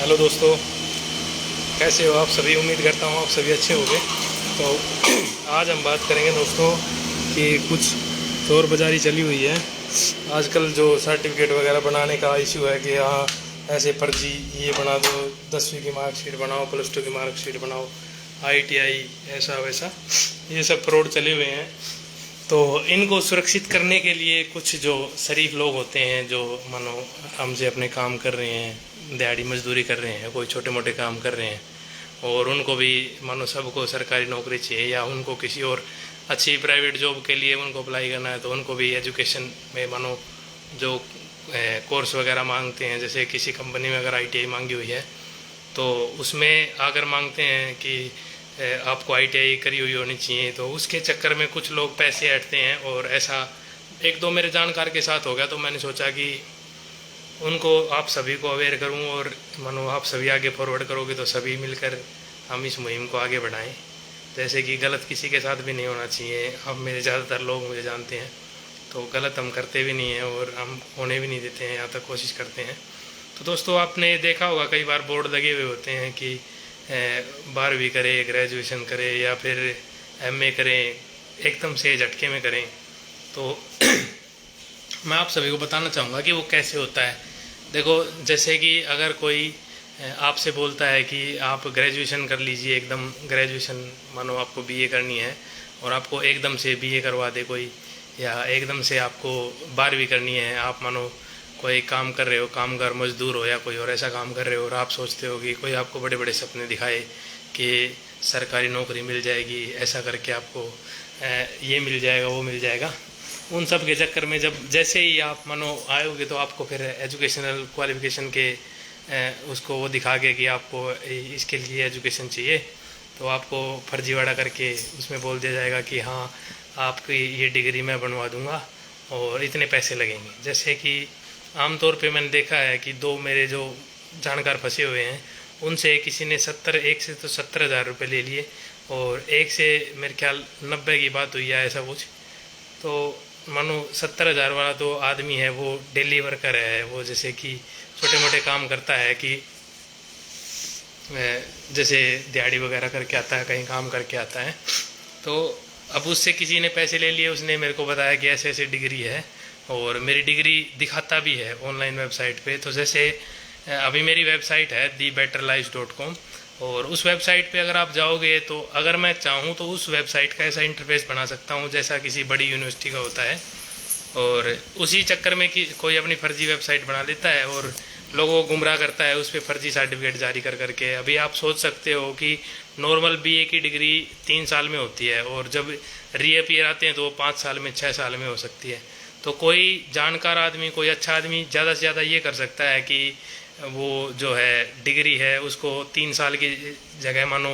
Hello दोस्तों, कैसे हो आप सभी। उम्मीद करता हूँ आप सभी अच्छे होंगे। तो आज हम बात करेंगे दोस्तों कि कुछ चोर बाजारी चली हुई है आजकल। जो सर्टिफिकेट वगैरह बनाने का इशू है कि हाँ ऐसे फर्जी ये बना दो, 10वीं की मार्कशीट बनाओ, +2 की मार्कशीट बनाओ, ITI ऐसा वैसा, ये सब फ्रॉड चले हुए हैं। तो इनको सुरक्षित करने के लिए कुछ जो शरीफ लोग होते हैं, जो मानो हमसे अपने काम कर रहे हैं, दिहाड़ी मजदूरी कर रहे हैं, कोई छोटे मोटे काम कर रहे हैं, और उनको भी मानो सबको सरकारी नौकरी चाहिए या उनको किसी और अच्छी प्राइवेट जॉब के लिए उनको अप्लाई करना है, तो उनको भी एजुकेशन में मानो जो कोर्स वगैरह मांगते हैं, जैसे किसी कंपनी में अगर ITI मांगी हुई है तो उसमें अगर मांगते हैं कि आपको ITI करी हुई होनी चाहिए, तो उसके चक्कर में कुछ लोग पैसे ऐंठते हैं। और ऐसा एक दो मेरे जानकार के साथ हो गया, तो मैंने सोचा कि उनको आप सभी को अवेयर करूं, और मानो आप सभी आगे फॉरवर्ड करोगे तो सभी मिलकर हम इस मुहिम को आगे बढ़ाएं। जैसे कि गलत किसी के साथ भी नहीं होना चाहिए। अब मेरे ज़्यादातर लोग मुझे जानते हैं, तो गलत हम करते भी नहीं हैं और हम होने भी नहीं देते हैं, यहाँ तक कोशिश करते हैं। तो दोस्तों, आपने देखा होगा कई बार बोर्ड लगे हुए होते हैं कि 12वीं करें, ग्रेजुएशन करें या फिर MA करें, एकदम से झटके में करें। तो मैं आप सभी को बताना चाहूँगा कि वो कैसे होता है। देखो, जैसे कि अगर कोई आपसे बोलता है कि आप ग्रेजुएशन कर लीजिए, एकदम ग्रेजुएशन मानो आपको BA करनी है, और आपको एकदम से BA करवा दे कोई, या एकदम से आपको 12वीं करनी है, आप मानो कोई काम कर रहे हो, कामगार मजदूर हो या कोई और ऐसा काम कर रहे हो, और आप सोचते हो कि कोई आपको बड़े बड़े सपने दिखाए कि सरकारी नौकरी मिल जाएगी, ऐसा करके आपको ये मिल जाएगा, वो मिल जाएगा। उन सब के चक्कर में जब जैसे ही आप मानो आयोगे, तो आपको फिर एजुकेशनल क्वालिफिकेशन के उसको वो दिखा के कि आपको इसके लिए एजुकेशन चाहिए, तो आपको फर्जीवाड़ा करके उसमें बोल दिया जाएगा कि हाँ आपकी ये डिग्री मैं बनवा दूंगा और इतने पैसे लगेंगे। जैसे कि आमतौर पे मैंने देखा है कि दो मेरे जो जानकार फंसे हुए हैं, उनसे किसी ने एक से तो 70,000 रुपये ले लिए, और एक से मेरे ख्याल 90 की बात हुई है ऐसा कुछ। तो मानो 70,000 वाला तो आदमी है, वो डेली वर्कर है, वो जैसे कि छोटे मोटे काम करता है, कि जैसे दिहाड़ी वगैरह करके आता है, कहीं काम करके आता है। तो अब उससे किसी ने पैसे ले लिए, उसने मेरे को बताया कि ऐसे ऐसे डिग्री है, और मेरी डिग्री दिखाता भी है ऑनलाइन वेबसाइट पे। तो जैसे अभी मेरी वेबसाइट है thebetterlife.com, और उस वेबसाइट पे अगर आप जाओगे, तो अगर मैं चाहूँ तो उस वेबसाइट का ऐसा इंटरफेस बना सकता हूँ जैसा किसी बड़ी यूनिवर्सिटी का होता है। और उसी चक्कर में कि कोई अपनी फर्जी वेबसाइट बना लेता है और लोगों को गुमराह करता है, उस पर फर्जी सर्टिफिकेट जारी कर करके। अभी आप सोच सकते हो कि नॉर्मल BA की डिग्री 3 साल में होती है, और जब रीअपियर आते हैं तो वो 5 साल में, 6 साल में हो सकती है। तो कोई जानकार आदमी, कोई अच्छा आदमी ज़्यादा से ज़्यादा ये कर सकता है कि वो जो है डिग्री है उसको 3 साल की जगह मानो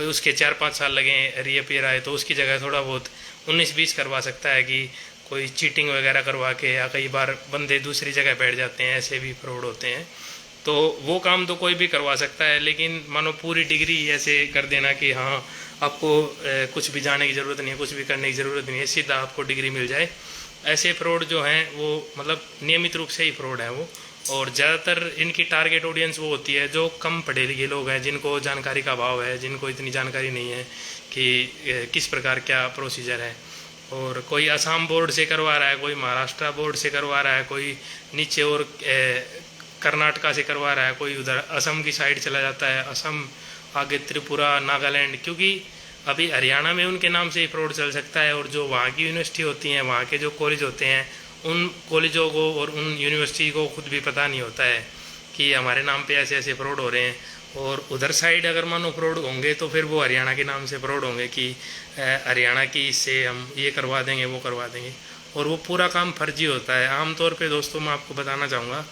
उसके 4-5 साल लगें रीअपियर आए, तो उसकी जगह थोड़ा बहुत 19-20 करवा सकता है कि कोई चीटिंग वगैरह करवा के, या कई बार बंदे दूसरी जगह बैठ जाते हैं, ऐसे भी फ्रॉड होते हैं। तो वो काम तो कोई भी करवा सकता है, लेकिन मानो पूरी डिग्री ऐसे कर देना कि हाँ आपको कुछ भी जाने की ज़रूरत नहीं है, कुछ भी करने की ज़रूरत नहीं है, सीधा आपको डिग्री मिल जाए, ऐसे फ्रॉड जो हैं वो मतलब नियमित रूप से ही फ्रॉड हैं वो। और ज़्यादातर इनकी टारगेट ऑडियंस वो होती है जो कम पढ़े लिखे लोग हैं, जिनको जानकारी का अभाव है, जिनको इतनी जानकारी नहीं है कि किस प्रकार क्या प्रोसीजर है। और कोई असम बोर्ड से करवा रहा है, कोई महाराष्ट्र बोर्ड से करवा रहा है, कोई नीचे और कर्नाटका से करवा रहा है, कोई उधर असम की साइड चला जाता है, असम आगे त्रिपुरा, नागालैंड, क्योंकि अभी हरियाणा में उनके नाम से ही फ्रॉड चल सकता है। और जो वहाँ की यूनिवर्सिटी होती हैं, वहाँ के जो कॉलेज होते हैं, उन कॉलेजों को और उन यूनिवर्सिटी को खुद भी पता नहीं होता है कि हमारे नाम पे ऐसे ऐसे फ्रॉड हो रहे हैं। और उधर साइड अगर मानो फ्रॉड होंगे, तो फिर वो हरियाणा के नाम से फ्रॉड होंगे कि हरियाणा की इससे हम ये करवा देंगे, वो करवा देंगे, और वो पूरा काम फर्जी होता है। आमतौर पे दोस्तों मैं आपको बताना चाहूँगा,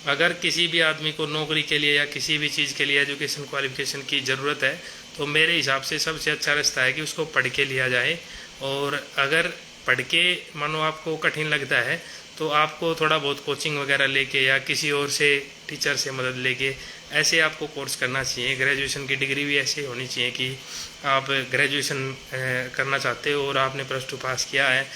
अगर किसी भी आदमी को नौकरी के लिए या किसी भी चीज़ के लिए एजुकेशन क्वालिफिकेशन की ज़रूरत है, तो मेरे हिसाब से सबसे अच्छा रास्ता है कि उसको पढ़ के लिया जाए। और अगर पढ़ के मानो आपको कठिन लगता है, तो आपको थोड़ा बहुत कोचिंग वगैरह लेके या किसी और से टीचर से मदद लेके ऐसे आपको कोर्स करना चाहिए। ग्रेजुएशन की डिग्री भी ऐसे होनी चाहिए कि आप ग्रेजुएशन करना चाहते हो और आपने +2 पास किया है,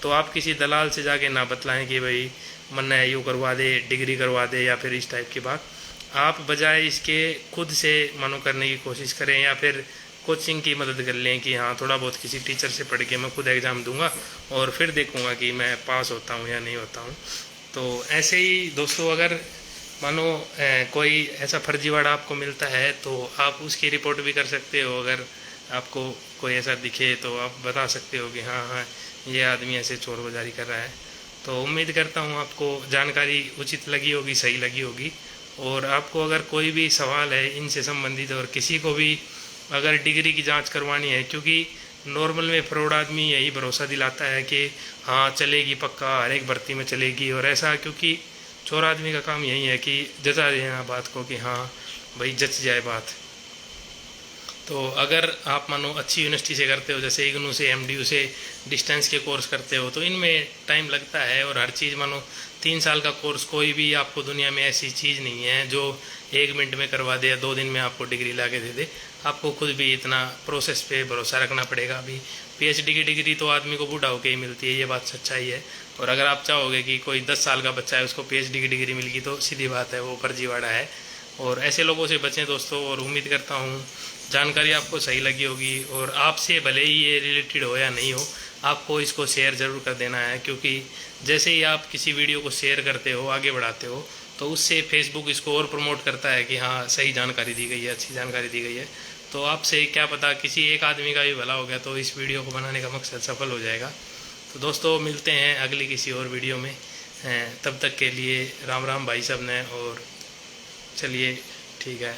तो आप किसी दलाल से जाके ना बतलाएं कि भाई मन यूँ करवा दे, डिग्री करवा दे, या फिर इस टाइप की बात। आप बजाय इसके खुद से मानो करने की कोशिश करें, या फिर कोचिंग की मदद कर लें कि हाँ थोड़ा बहुत किसी टीचर से पढ़ के मैं खुद एग्ज़ाम दूंगा और फिर देखूंगा कि मैं पास होता हूँ या नहीं होता हूँ। तो ऐसे ही दोस्तों, अगर मानो कोई ऐसा फर्जीवाड़ा आपको मिलता है तो आप उसकी रिपोर्ट भी कर सकते हो। अगर आपको कोई ऐसा दिखे तो आप बता सकते हो कि हाँ हाँ ये आदमी ऐसे चोर बाजारी कर रहा है। तो उम्मीद करता हूँ आपको जानकारी उचित लगी होगी, सही लगी होगी। और आपको अगर कोई भी सवाल है इनसे संबंधित, और किसी को भी अगर डिग्री की जांच करवानी है, क्योंकि नॉर्मल में फ्रॉड आदमी यही भरोसा दिलाता है कि हाँ चलेगी पक्का, हर एक भर्ती में चलेगी और ऐसा, क्योंकि चोर आदमी का काम यही है कि जता देना बात को कि हाँ भाई जच जाए बात। तो अगर आप मानो अच्छी यूनिवर्सिटी से करते हो, जैसे इग्नू से, एमडीयू से डिस्टेंस के कोर्स करते हो, तो इनमें टाइम लगता है। और हर चीज़ मानो 3 साल का कोर्स, कोई भी आपको दुनिया में ऐसी चीज़ नहीं है जो 1 मिनट में करवा दे या 2 दिन में आपको डिग्री ला के दे दे। आपको खुद भी इतना प्रोसेस पे भरोसा रखना पड़ेगा। अभी पीएचडी की डिग्री तो आदमी को बूढ़ा होकर ही मिलती है, ये बात सच्चाई है। और अगर आप चाहोगे कि कोई 10 साल का बच्चा है उसको पीएचडी की डिग्री मिल गई, तो सीधी बात है वो फर्जीवाड़ा है। और ऐसे लोगों से बचें दोस्तों। और उम्मीद करता हूँ जानकारी आपको सही लगी होगी, और आपसे भले ही ये रिलेटेड हो या नहीं हो, आपको इसको शेयर ज़रूर कर देना है। क्योंकि जैसे ही आप किसी वीडियो को शेयर करते हो, आगे बढ़ाते हो, तो उससे फेसबुक इसको और प्रमोट करता है कि हाँ सही जानकारी दी गई है, अच्छी जानकारी दी गई है। तो आपसे क्या पता किसी एक आदमी का भी भला हो गया, तो इस वीडियो को बनाने का मकसद सफल हो जाएगा। तो दोस्तों मिलते हैं अगली किसी और वीडियो में। तब तक के लिए राम राम भाई सब ने। और चलिए ठीक है,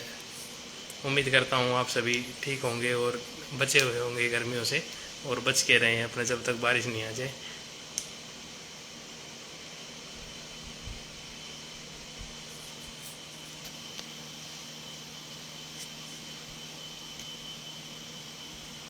उम्मीद करता हूँ आप सभी ठीक होंगे और बचे हुए होंगे गर्मियों से, और बच के रहें अपने जब तक बारिश नहीं आ जाए।